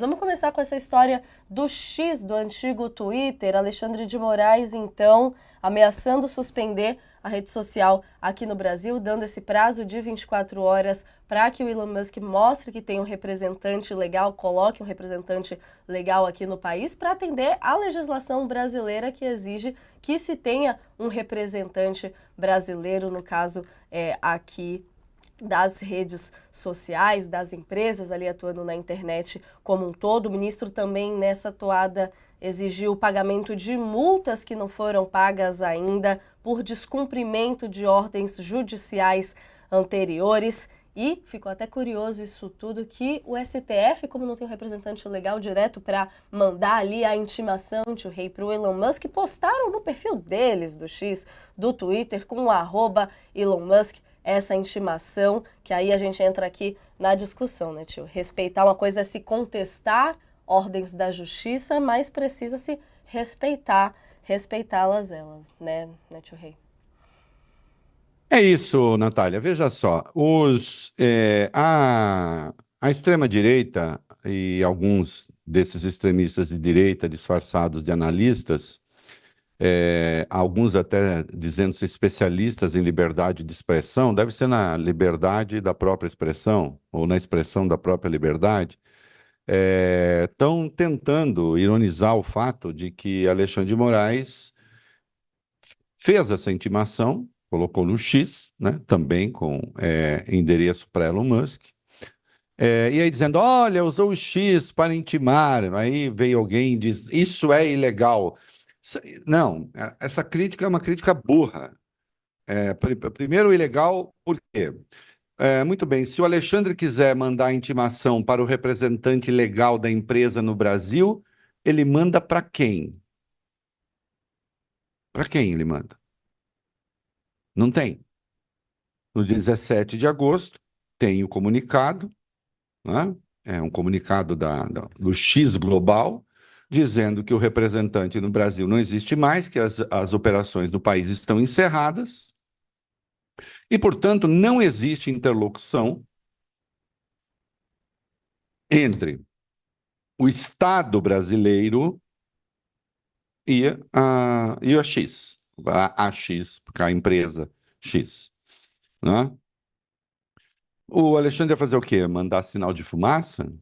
Vamos começar com essa história do X do antigo Twitter. Alexandre de Moraes, então, ameaçando suspender a rede social aqui no Brasil, dando esse prazo de 24 horas para que o Elon Musk mostre que tem um representante legal, coloque um representante legal aqui no país, para atender à legislação brasileira que exige que se tenha um representante brasileiro, no caso, aqui das redes sociais, das empresas ali atuando na internet como um todo. O ministro também, nessa toada, exigiu o pagamento de multas que não foram pagas ainda por descumprimento de ordens judiciais anteriores. E ficou até curioso isso tudo, que o STF, como não tem um representante legal direto para mandar ali a intimação, tio Rei, para o Elon Musk, postaram no perfil deles, do X, do Twitter, com o @Elon Musk, essa intimação, que aí a gente entra aqui na discussão, né, tio? Respeitar, uma coisa é se contestar ordens da justiça, mas precisa se respeitá-las elas, né, tio Rei? É isso, Natália. Veja só, a extrema-direita e alguns desses extremistas de direita disfarçados de analistas, alguns até dizendo-se especialistas em liberdade de expressão, deve ser na liberdade da própria expressão ou na expressão da própria liberdade, estão tentando ironizar o fato de que Alexandre de Moraes fez essa intimação, colocou no X, né, também com endereço para Elon Musk, e aí dizendo, olha, usou o X para intimar, aí veio alguém e diz, isso é ilegal. Não, essa crítica é uma crítica burra. Primeiro, ilegal, por quê? Muito bem, se o Alexandre quiser mandar a intimação para o representante legal da empresa no Brasil, ele manda para quem? Para quem ele manda? Não tem. No 17 de agosto, tem o comunicado, né? É um comunicado do X Global, dizendo que o representante no Brasil não existe mais, que as operações do país estão encerradas e, portanto, não existe interlocução entre o Estado brasileiro e a X, a X, porque a empresa X, né? O Alexandre ia fazer o quê? Mandar sinal de fumaça?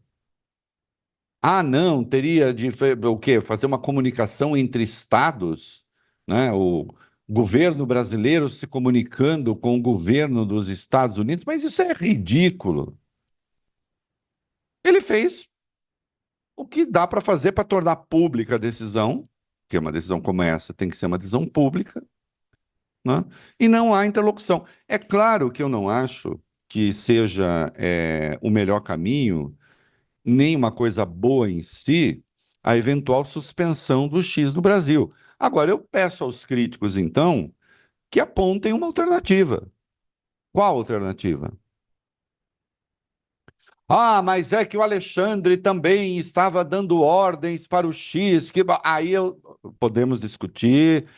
Ah, não, teria de o quê? Fazer uma comunicação entre estados, né? O governo brasileiro se comunicando com o governo dos Estados Unidos, mas isso é ridículo. Ele fez o que dá para fazer para tornar pública a decisão, que uma decisão como essa tem que ser uma decisão pública, né? E não há interlocução. É claro que eu não acho que seja o melhor caminho nem uma coisa boa em si, a eventual suspensão do X no Brasil. Agora, eu peço aos críticos, então, que apontem uma alternativa. Qual alternativa? Ah, mas é que o Alexandre também estava dando ordens para o X, podemos discutir.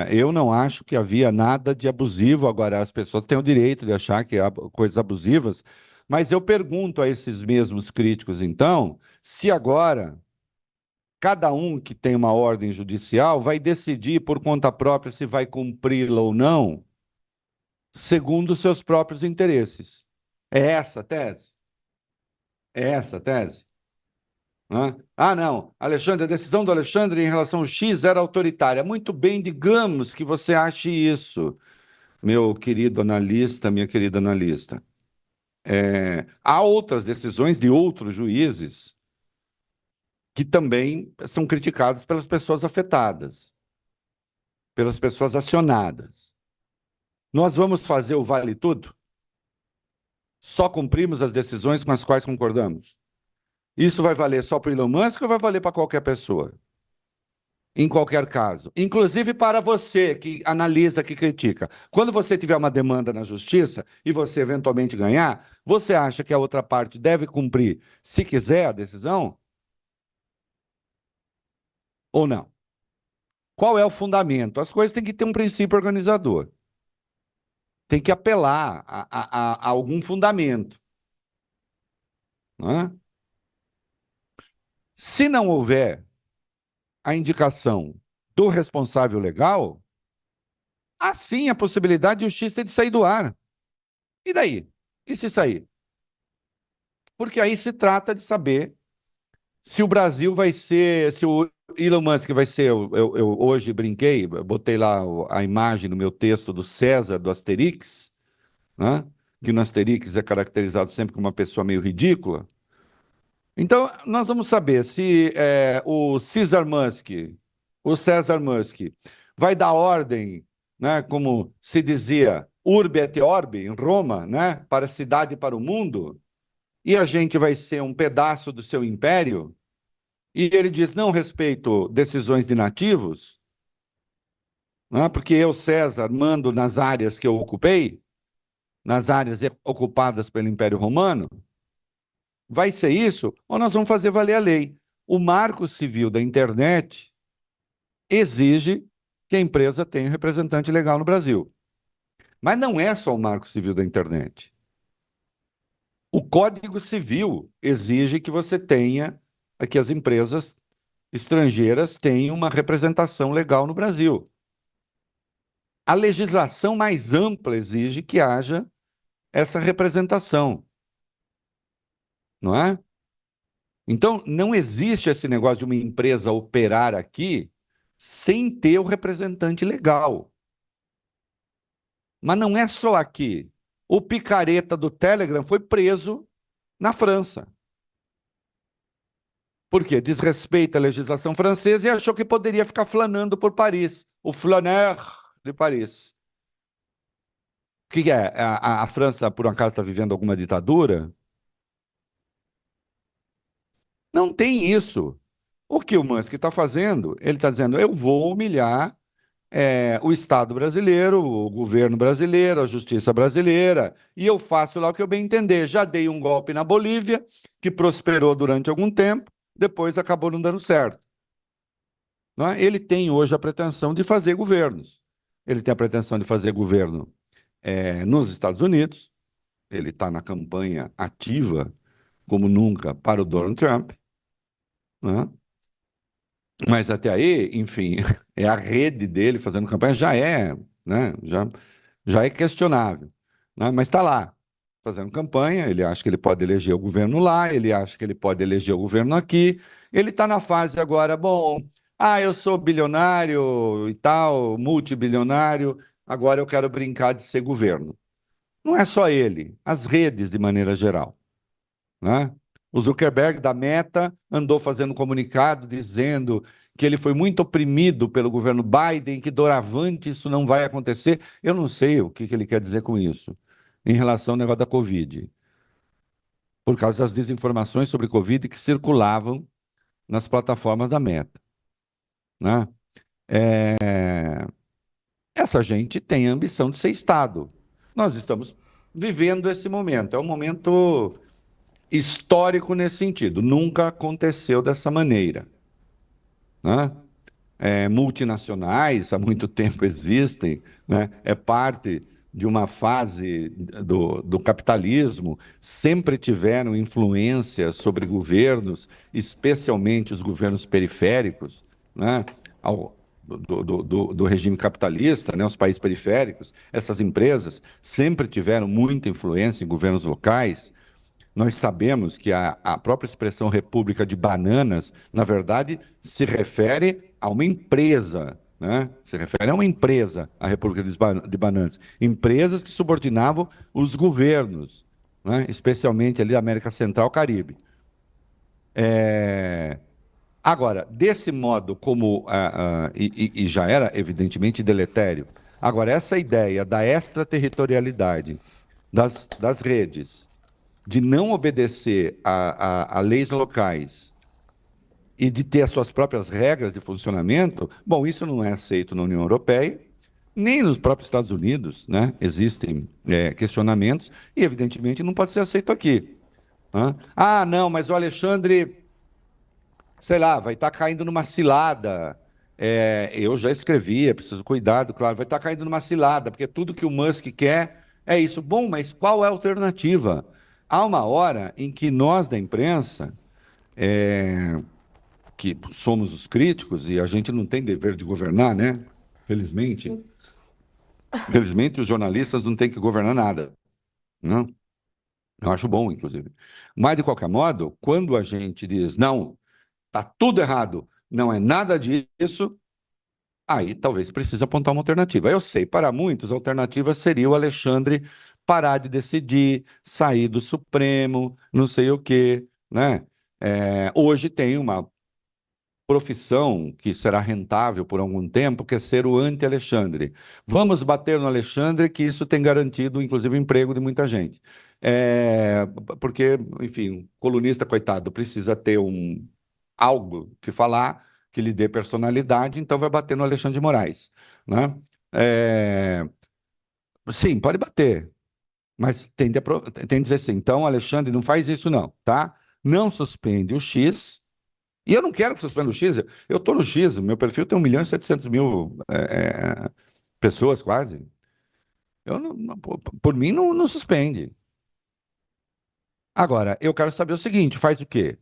Eu não acho que havia nada de abusivo. Agora, as pessoas têm o direito de achar que há coisas abusivas, mas eu pergunto a esses mesmos críticos, então, se agora cada um que tem uma ordem judicial vai decidir por conta própria se vai cumpri-la ou não, segundo seus próprios interesses. É essa a tese? É essa a tese? Hã? Ah, não. Alexandre, a decisão do Alexandre em relação ao X era autoritária. Muito bem, digamos que você ache isso, meu querido analista, minha querida analista. Há outras decisões de outros juízes que também são criticadas pelas pessoas afetadas, pelas pessoas acionadas. Nós vamos fazer o vale tudo? Só cumprimos as decisões com as quais concordamos? Isso vai valer só para o Elon Musk ou vai valer para qualquer pessoa? Em qualquer caso, inclusive para você que analisa, que critica. Quando você tiver uma demanda na justiça e você eventualmente ganhar, você acha que a outra parte deve cumprir, se quiser, a decisão? Ou não? Qual é o fundamento? As coisas têm que ter um princípio organizador. Tem que apelar a algum fundamento, não é? Se não houver a indicação do responsável legal, há sim a possibilidade de o X ter de sair do ar. E daí? E se sair? Porque aí se trata de saber se o Brasil vai ser, se o Elon Musk vai ser, eu hoje brinquei, eu botei lá a imagem no meu texto do César, do Asterix, né? Que no Asterix é caracterizado sempre como uma pessoa meio ridícula. Então, nós vamos saber se o César Musk, vai dar ordem, né, como se dizia, urbe et orbi, em Roma, né, para a cidade e para o mundo, e a gente vai ser um pedaço do seu império, e ele diz, não respeito decisões de nativos, né, porque eu, César, mando nas áreas que eu ocupei, nas áreas ocupadas pelo Império Romano. Vai ser isso ou nós vamos fazer valer a lei? O Marco Civil da internet exige que a empresa tenha um representante legal no Brasil. Mas não é só o Marco Civil da internet. O Código Civil exige que você tenha, que as empresas estrangeiras tenham uma representação legal no Brasil. A legislação mais ampla exige que haja essa representação, não é? Então, não existe esse negócio de uma empresa operar aqui sem ter o representante legal. Mas não é só aqui. O picareta do Telegram foi preso na França. Por quê? Desrespeita a legislação francesa e achou que poderia ficar flanando por Paris. O flaneur de Paris. O que é? A França, por um acaso, está vivendo alguma ditadura? Não tem isso. O que o Musk está fazendo? Ele está dizendo, eu vou humilhar o Estado brasileiro, o governo brasileiro, a justiça brasileira, e eu faço lá o que eu bem entender. Já dei um golpe na Bolívia, que prosperou durante algum tempo, depois acabou não dando certo. Não é? Ele tem hoje a pretensão de fazer governos. Ele tem a pretensão de fazer governo nos Estados Unidos, ele está na campanha ativa, como nunca, para o Donald Trump, né? Mas até aí, enfim, é a rede dele fazendo campanha, né, já é questionável, né? Mas está lá, fazendo campanha, ele acha que ele pode eleger o governo lá, ele acha que ele pode eleger o governo aqui, ele está na fase agora, bom, eu sou bilionário e tal, multibilionário, agora eu quero brincar de ser governo. Não é só ele, as redes de maneira geral, né? O Zuckerberg da Meta andou fazendo comunicado dizendo que ele foi muito oprimido pelo governo Biden, que doravante isso não vai acontecer. Eu não sei o que ele quer dizer com isso, em relação ao negócio da Covid, por causa das desinformações sobre Covid que circulavam nas plataformas da Meta, né? Essa gente tem a ambição de ser Estado. Nós estamos vivendo esse momento, é um momento histórico nesse sentido, nunca aconteceu dessa maneira, né? Multinacionais há muito tempo existem, né? É parte de uma fase do capitalismo, sempre tiveram influência sobre governos, especialmente os governos periféricos, né? Do regime capitalista, né? Os países periféricos, essas empresas sempre tiveram muita influência em governos locais. Nós sabemos que a própria expressão República de Bananas, na verdade, se refere a uma empresa, né? Se refere a uma empresa, a República de Bananas. Empresas que subordinavam os governos, né? Especialmente ali da América Central, Caribe. Agora, desse modo, e já era evidentemente deletério. Agora, essa ideia da extraterritorialidade das redes, de não obedecer a leis locais e de ter as suas próprias regras de funcionamento, bom, isso não é aceito na União Europeia, nem nos próprios Estados Unidos, né? Existem questionamentos e, evidentemente, não pode ser aceito aqui. Né? Não, mas o Alexandre, sei lá, vai estar caindo numa cilada. Eu já escrevi, é preciso cuidado, claro, vai estar caindo numa cilada, porque tudo que o Musk quer é isso. Bom, mas qual é a alternativa? Há uma hora em que nós da imprensa que somos os críticos, e a gente não tem dever de governar, né? Felizmente. Felizmente, os jornalistas não têm que governar nada, né? Eu acho bom, inclusive. Mas, de qualquer modo, quando a gente diz, não, tá tudo errado, não é nada disso, aí talvez precise apontar uma alternativa. Eu sei, para muitos, a alternativa seria o Alexandre parar de decidir, sair do Supremo, não sei o quê, né? Hoje tem uma profissão que será rentável por algum tempo, que é ser o anti-Alexandre. Vamos bater no Alexandre, que isso tem garantido, inclusive, o emprego de muita gente. Porque, enfim, o colunista, coitado, precisa ter algo que falar, que lhe dê personalidade, então vai bater no Alexandre de Moraes, né? É, sim, pode bater, mas tem de dizer assim, então, Alexandre, não faz isso não, tá? Não suspende o X, e eu não quero que suspenda o X. Eu estou no X, meu perfil tem 1.700.000 pessoas quase. Por mim, não suspende. Agora, eu quero saber o seguinte: faz o quê?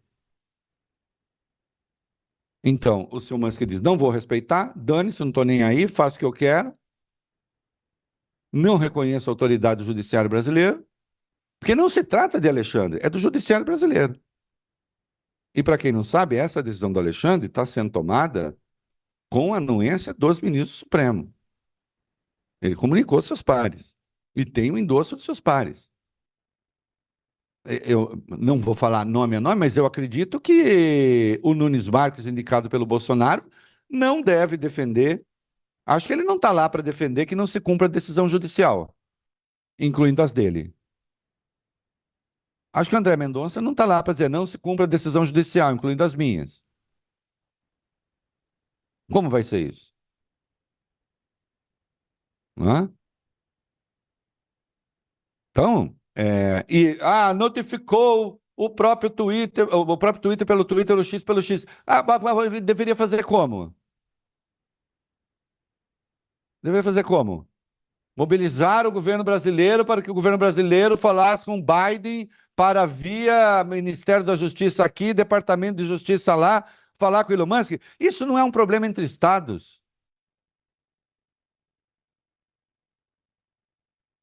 Então, o seu Musk diz: não vou respeitar, dane-se, não estou nem aí, faço o que eu quero, não reconheço a autoridade do judiciário brasileiro, porque não se trata de Alexandre, é do judiciário brasileiro. E para quem não sabe, essa decisão do Alexandre está sendo tomada com a anuência dos ministros supremos. Ele comunicou aos seus pares e tem o endosso dos seus pares. Eu não vou falar nome a nome, mas eu acredito que o Nunes Marques, indicado pelo Bolsonaro, não deve defender. Acho que ele não está lá para defender que não se cumpra a decisão judicial, incluindo as dele. Acho que o André Mendonça não está lá para dizer não se cumpra a decisão judicial, incluindo as minhas. Como vai ser isso? Não é? Então, notificou o próprio Twitter pelo Twitter, o X pelo X. Mas ele deveria fazer como? Deveria fazer como? Mobilizar o governo brasileiro para que o governo brasileiro falasse com Biden para via Ministério da Justiça aqui, Departamento de Justiça lá, falar com o Elon Musk. Isso não é um problema entre estados.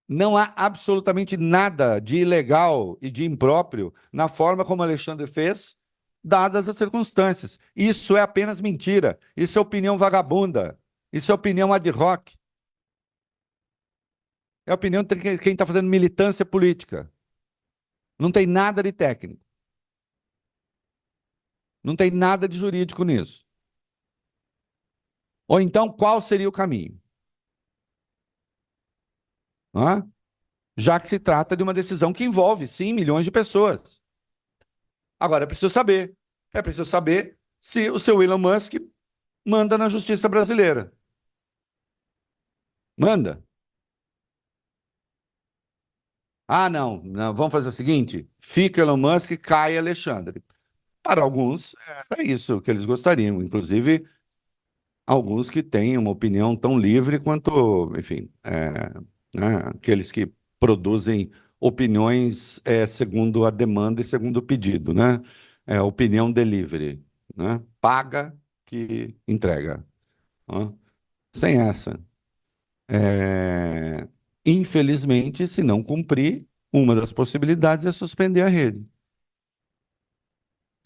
Não há absolutamente nada de ilegal e de impróprio na forma como Alexandre fez, dadas as circunstâncias. Isso é apenas mentira. Isso é opinião vagabunda. Isso é opinião ad hoc. É opinião de quem está fazendo militância política. Não tem nada de técnico. Não tem nada de jurídico nisso. Ou então, qual seria o caminho? Hã? Já que se trata de uma decisão que envolve, sim, milhões de pessoas. Agora, é preciso saber se o seu Elon Musk manda na justiça brasileira. Manda. Ah, não, não, vamos fazer o seguinte: fica Elon Musk, cai Alexandre. Para alguns, é isso que eles gostariam, inclusive alguns que têm uma opinião tão livre quanto, enfim, né, aqueles que produzem opiniões segundo a demanda e segundo o pedido, né? Opinião delivery, né? Paga que entrega. Ó. Sem essa. Infelizmente, se não cumprir, uma das possibilidades é suspender a rede.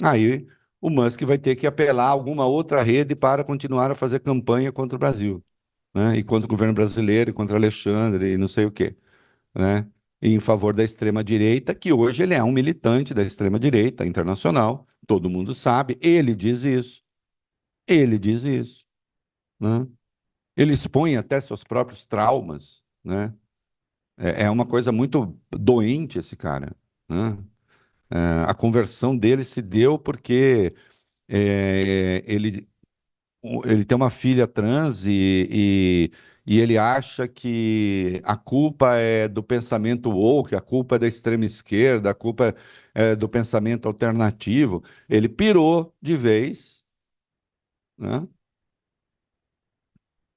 Aí o Musk vai ter que apelar a alguma outra rede para continuar a fazer campanha contra o Brasil, né? E contra o governo brasileiro, e contra Alexandre, e não sei o quê, né? E em favor da extrema-direita, que hoje ele é um militante da extrema-direita internacional, todo mundo sabe, ele diz isso, né? Ele expõe até seus próprios traumas, né? É uma coisa muito doente esse cara, né? A conversão dele se deu porque ele tem uma filha trans e ele acha que a culpa é do pensamento woke, a culpa é da extrema esquerda, a culpa é do pensamento alternativo. Ele pirou de vez, né?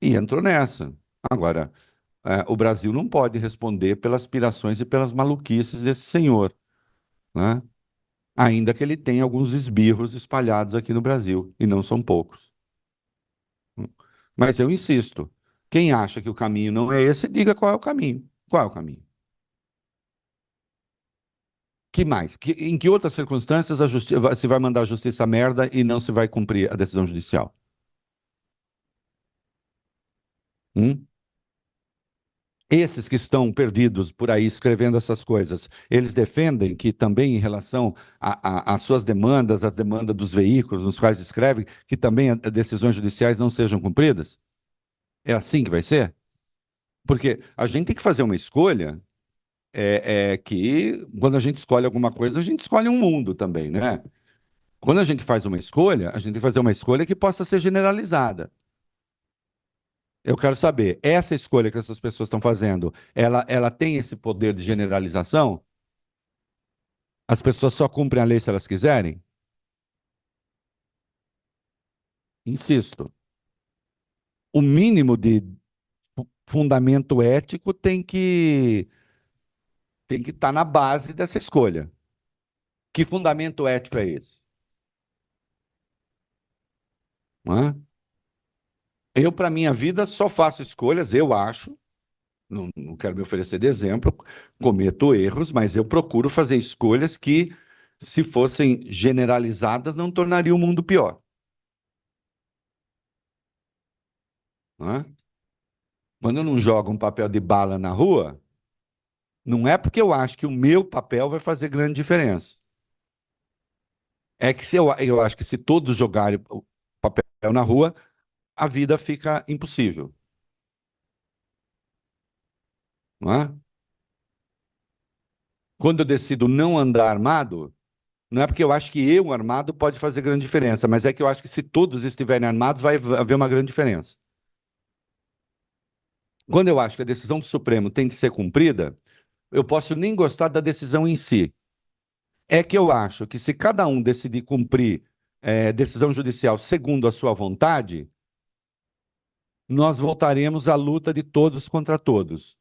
E entrou nessa. Agora, o Brasil não pode responder pelas pirações e pelas maluquices desse senhor, né? ainda que ele tenha alguns esbirros espalhados aqui no Brasil, e não são poucos. Mas eu insisto, quem acha que o caminho não é esse, diga qual é o caminho. Qual é o caminho? Que mais? Em que outras circunstâncias se vai mandar a justiça a merda e não se vai cumprir a decisão judicial? Hum? Esses que estão perdidos por aí escrevendo essas coisas, eles defendem que também em relação às suas demandas, às demandas dos veículos nos quais escrevem, que também decisões judiciais não sejam cumpridas? É assim que vai ser? Porque a gente tem que fazer uma escolha que, quando a gente escolhe alguma coisa, a gente escolhe um mundo também, né? Quando a gente faz uma escolha, a gente tem que fazer uma escolha que possa ser generalizada. Eu quero saber, essa escolha que essas pessoas estão fazendo, ela tem esse poder de generalização? As pessoas só cumprem a lei se elas quiserem? Insisto, o mínimo de fundamento ético tem que estar na base dessa escolha. Que fundamento ético é esse? Não é? Eu, para minha vida, só faço escolhas, eu acho. Não quero me oferecer de exemplo, cometo erros, mas eu procuro fazer escolhas que, se fossem generalizadas, não tornariam o mundo pior. Não é? Quando eu não jogo um papel de bala na rua, não é porque eu acho que o meu papel vai fazer grande diferença. É que eu acho que se todos jogarem o papel na rua, a vida fica impossível. Não é? Quando eu decido não andar armado, não é porque eu acho que eu armado pode fazer grande diferença, mas é que eu acho que se todos estiverem armados, vai haver uma grande diferença. Quando eu acho que a decisão do Supremo tem de ser cumprida, eu posso nem gostar da decisão em si. É que eu acho que se cada um decidir cumprir decisão judicial segundo a sua vontade, nós voltaremos à luta de todos contra todos,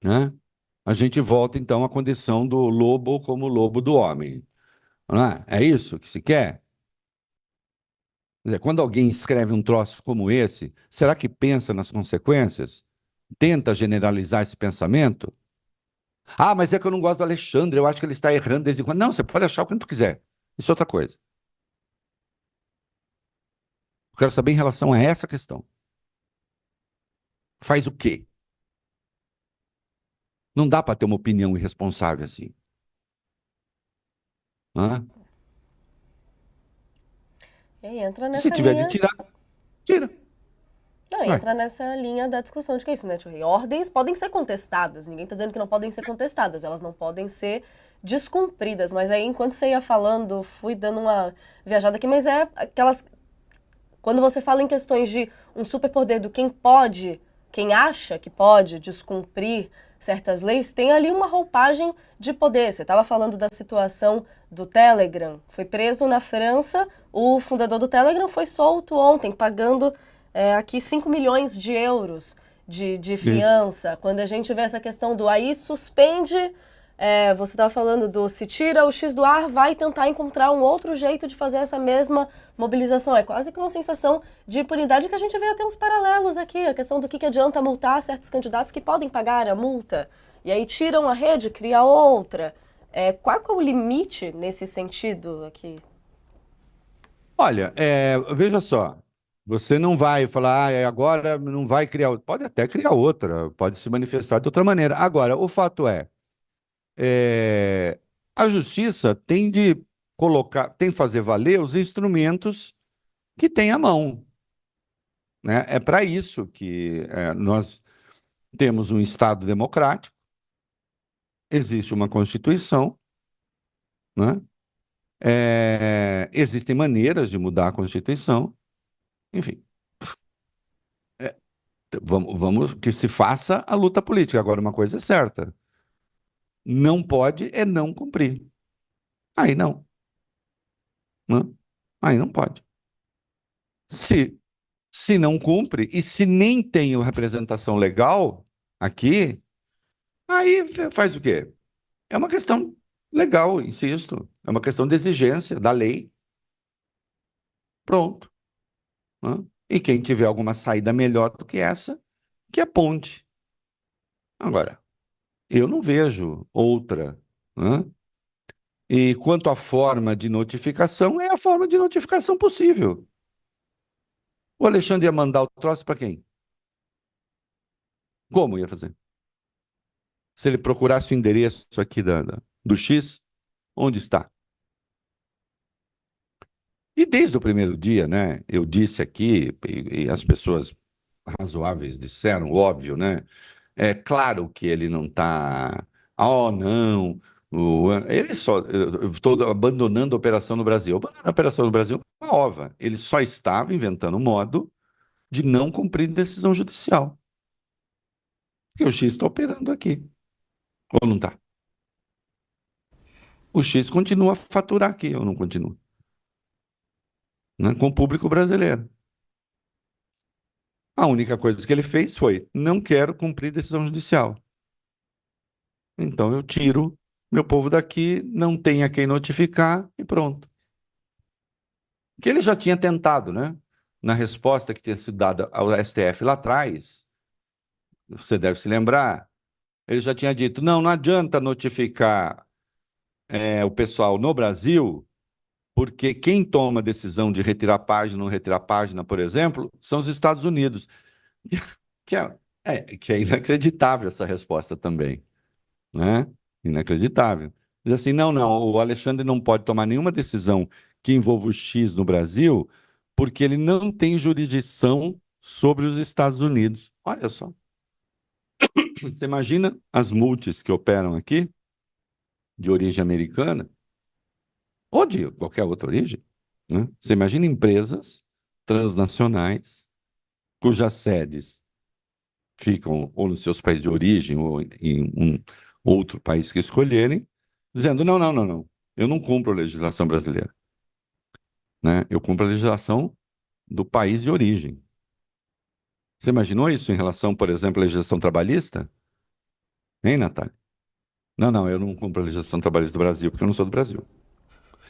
né? A gente volta então à condição do lobo como lobo do homem, não é? É isso que se quer? Quer dizer, quando alguém escreve um troço como esse, será que pensa nas consequências? Tenta generalizar esse pensamento? Ah, mas é que eu não gosto do Alexandre, eu acho que ele está errando desde quando. Não, você pode achar o que tu quiser. Isso é outra coisa. Eu quero saber em relação a essa questão. Faz o quê? Não dá para ter uma opinião irresponsável assim. Hã? E aí entra Se nessa tiver de linha. tirar, tira. Não, Ué. entra nessa linha da discussão de que é isso, né, Tio Rei? Ordens podem ser contestadas, ninguém tá dizendo que não podem ser contestadas, elas não podem ser descumpridas. Mas aí, enquanto você ia falando, fui dando uma viajada aqui, mas é aquelas. Quando você fala em questões de um superpoder do quem pode, quem acha que pode descumprir certas leis, tem ali uma roupagem de poder. Você estava falando da situação do Telegram. Foi preso na França, o fundador do Telegram foi solto ontem, pagando aqui 5 milhões de euros de Isso. fiança. Quando a gente vê essa questão do aí suspende, você estava falando do se tira o X do ar, vai tentar encontrar um outro jeito de fazer essa mesma mobilização. É quase que uma sensação de impunidade que a gente vê até uns paralelos aqui. A questão do que adianta multar certos candidatos que podem pagar a multa. E aí tiram a rede, cria outra. Qual que é o limite nesse sentido aqui? Olha, veja só. Você não vai falar, agora não vai criar. Pode até criar outra, pode se manifestar de outra maneira. Agora, o fato é, a justiça tem de colocar, tem de fazer valer os instrumentos que tem à mão, né? É para isso que nós temos um Estado democrático, existe uma Constituição, né? Existem maneiras de mudar a Constituição, enfim, vamos que se faça a luta política. Agora, uma coisa é certa, não pode não cumprir. Aí não, né? Aí não pode. Se Se não cumpre e se nem tem representação legal aqui, aí faz o quê? É uma questão Legal, insisto. É uma questão de exigência da lei. Pronto. Né? E quem tiver alguma saída melhor do que essa, que aponte. Agora, eu não vejo outra. Né? E quanto à forma de notificação, é a forma de notificação possível. O Alexandre ia mandar o troço para quem? Como ia fazer? Se ele procurasse o endereço aqui do X, onde está? E desde o primeiro dia, né, eu disse aqui, e as pessoas razoáveis disseram, óbvio, né? É claro que ele não está. Oh, não. Ele só. Eu estou abandonando a operação no Brasil. Abandonando a operação no Brasil é uma ova. Ele só estava inventando um modo de não cumprir decisão judicial. Porque o X está operando aqui. Ou não está? O X continua a faturar aqui, ou não continua? Né? Com o público brasileiro. A única coisa que ele fez foi: não quero cumprir decisão judicial. Então eu tiro meu povo daqui, não tem a quem notificar e pronto. Que ele já tinha tentado, né? Na resposta que tinha sido dada ao STF lá atrás, você deve se lembrar, ele já tinha dito: não, não adianta notificar o pessoal no Brasil, porque quem toma a decisão de retirar página ou não retirar página, por exemplo, são os Estados Unidos. Que é inacreditável essa resposta também, né? Inacreditável. Diz assim: não, não, o Alexandre não pode tomar nenhuma decisão que envolva o X no Brasil, porque ele não tem jurisdição sobre os Estados Unidos. Olha só. Você imagina as multis que operam aqui, de origem americana, ou de qualquer outra origem, né? Você imagina empresas transnacionais cujas sedes ficam ou nos seus países de origem ou em um outro país que escolherem, dizendo: não, não, não, não, eu não cumpro a legislação brasileira, né? Eu cumpro a legislação do país de origem. Você imaginou isso em relação, por exemplo, à legislação trabalhista? Hein, Natália? Não, não, eu não cumpro a legislação trabalhista do Brasil porque eu não sou do Brasil.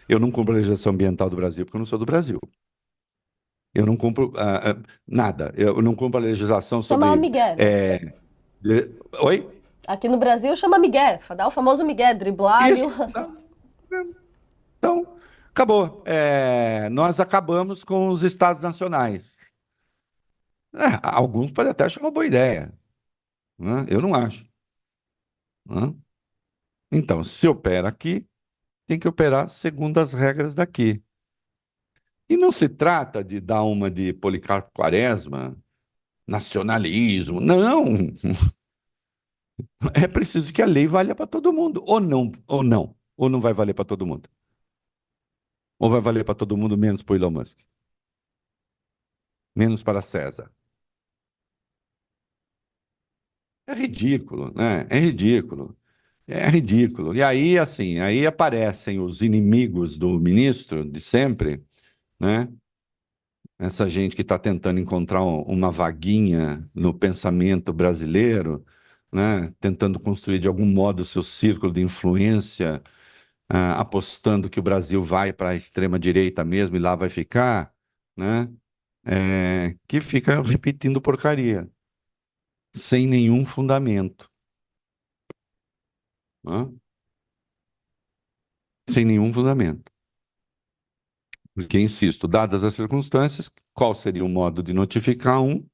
Eu não cumpro a legislação ambiental do Brasil porque eu não sou do Brasil. Eu não cumpro nada. Eu não cumpro a legislação Chama sobre. Miguel, né? é, Oi? Aqui no Brasil chama Miguel, dá o famoso Miguel, driblar ali Isso. Então, acabou. Nós acabamos com os estados nacionais. Alguns podem até achar uma boa ideia, né? Eu não acho, né? Então, se opera aqui, tem que operar segundo as regras daqui. E não se trata de dar uma de Policarpo Quaresma, nacionalismo. Não! É preciso que a lei valha para todo mundo. Ou não, ou não. Ou não vai valer para todo mundo. Ou vai valer para todo mundo menos para o Elon Musk. Menos para César. É ridículo, né? É ridículo. É ridículo. E aí, assim, aí aparecem os inimigos do ministro de sempre, né? Essa gente que está tentando encontrar uma vaguinha no pensamento brasileiro, né? Tentando construir de algum modo o seu círculo de influência, apostando que o Brasil vai para a extrema direita mesmo e lá vai ficar, né? Que fica repetindo porcaria, sem nenhum fundamento, né? Sem nenhum fundamento. Porque, insisto, dadas as circunstâncias, qual seria o modo de notificar um?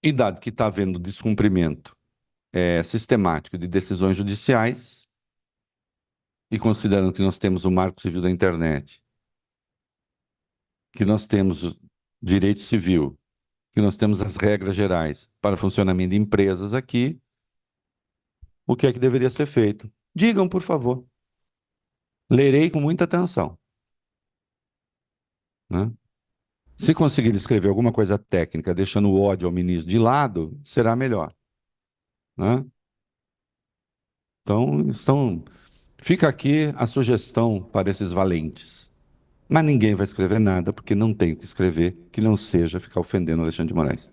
E dado que está havendo descumprimento sistemático de decisões judiciais, e considerando que nós temos o Marco Civil da Internet, que nós temos o direito civil, que nós temos as regras gerais para o funcionamento de empresas aqui, o que é que deveria ser feito? Digam, por favor. Lerei com muita atenção, né? Se conseguir escrever alguma coisa técnica, deixando o ódio ao ministro de lado, será melhor, né? Então, fica aqui a sugestão para esses valentes. Mas ninguém vai escrever nada, porque não tem o que escrever que não seja ficar ofendendo Alexandre de Moraes.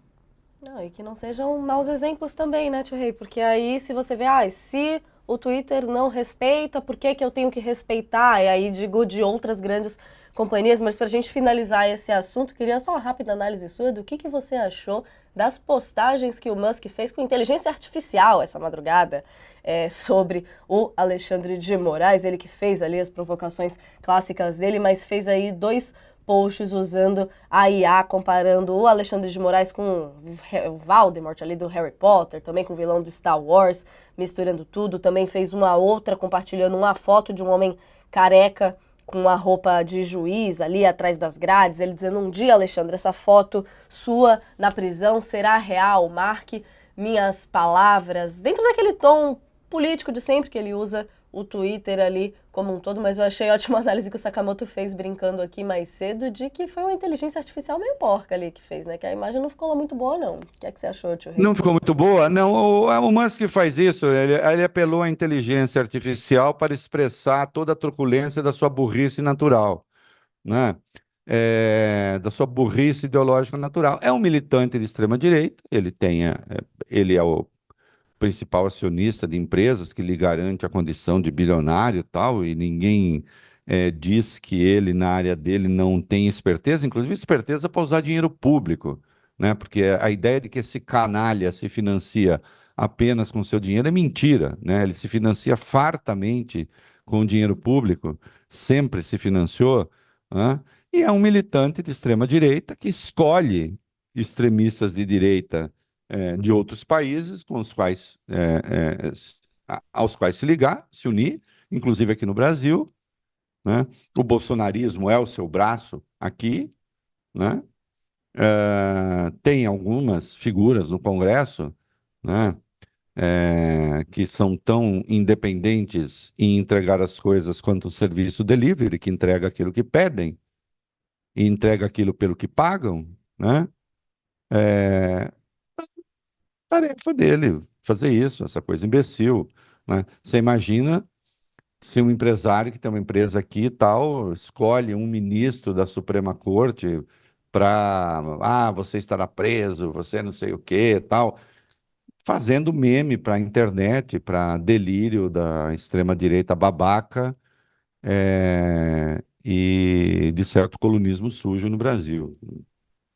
Não, e que não sejam maus exemplos também, né, tio Rei? Porque aí, se você vê, se o Twitter não respeita, por que que eu tenho que respeitar? E aí digo de outras grandes companhias, mas para a gente finalizar esse assunto, queria só uma rápida análise sua do que você achou das postagens que o Musk fez com inteligência artificial essa madrugada sobre o Alexandre de Moraes, ele que fez ali as provocações clássicas dele, mas fez aí dois posts usando a IA, comparando o Alexandre de Moraes com o Voldemort ali do Harry Potter, também com o vilão do Star Wars, misturando tudo. Também fez uma outra compartilhando uma foto de um homem careca com uma roupa de juiz ali atrás das grades, ele dizendo: um dia, Alexandre, essa foto sua na prisão será real, marque minhas palavras, dentro daquele tom político de sempre que ele usa o Twitter ali como um todo, mas eu achei ótima a análise que o Sakamoto fez brincando aqui mais cedo de que foi uma inteligência artificial meio porca ali que fez, né? Que a imagem não ficou lá muito boa, não. O que é que você achou, tio Rei? Não ficou muito boa? Não, o Musk faz isso, ele apelou à inteligência artificial para expressar toda a truculência da sua burrice natural, né? Da sua burrice ideológica natural. É um militante de extrema-direita, ele é o principal acionista de empresas que lhe garante a condição de bilionário e tal, e ninguém diz que ele, na área dele, não tem esperteza, inclusive esperteza para usar dinheiro público, né? Porque a ideia de que esse canalha se financia apenas com seu dinheiro é mentira, né? Ele se financia fartamente com dinheiro público, sempre se financiou, né? E é um militante de extrema-direita que escolhe extremistas de direita de outros países com os quais, aos quais se ligar, se unir, inclusive aqui no Brasil, né? O bolsonarismo é o seu braço aqui, né? Tem algumas figuras no Congresso, né? Que são tão independentes em entregar as coisas quanto o serviço delivery, que entrega aquilo que pedem e entrega aquilo pelo que pagam, né? É, tarefa dele fazer isso, essa coisa imbecil, né? Você imagina se um empresário que tem uma empresa aqui e tal, escolhe um ministro da Suprema Corte para, você estará preso, você não sei o quê, tal, fazendo meme para a internet, para delírio da extrema-direita babaca, e de certo colunismo sujo no Brasil.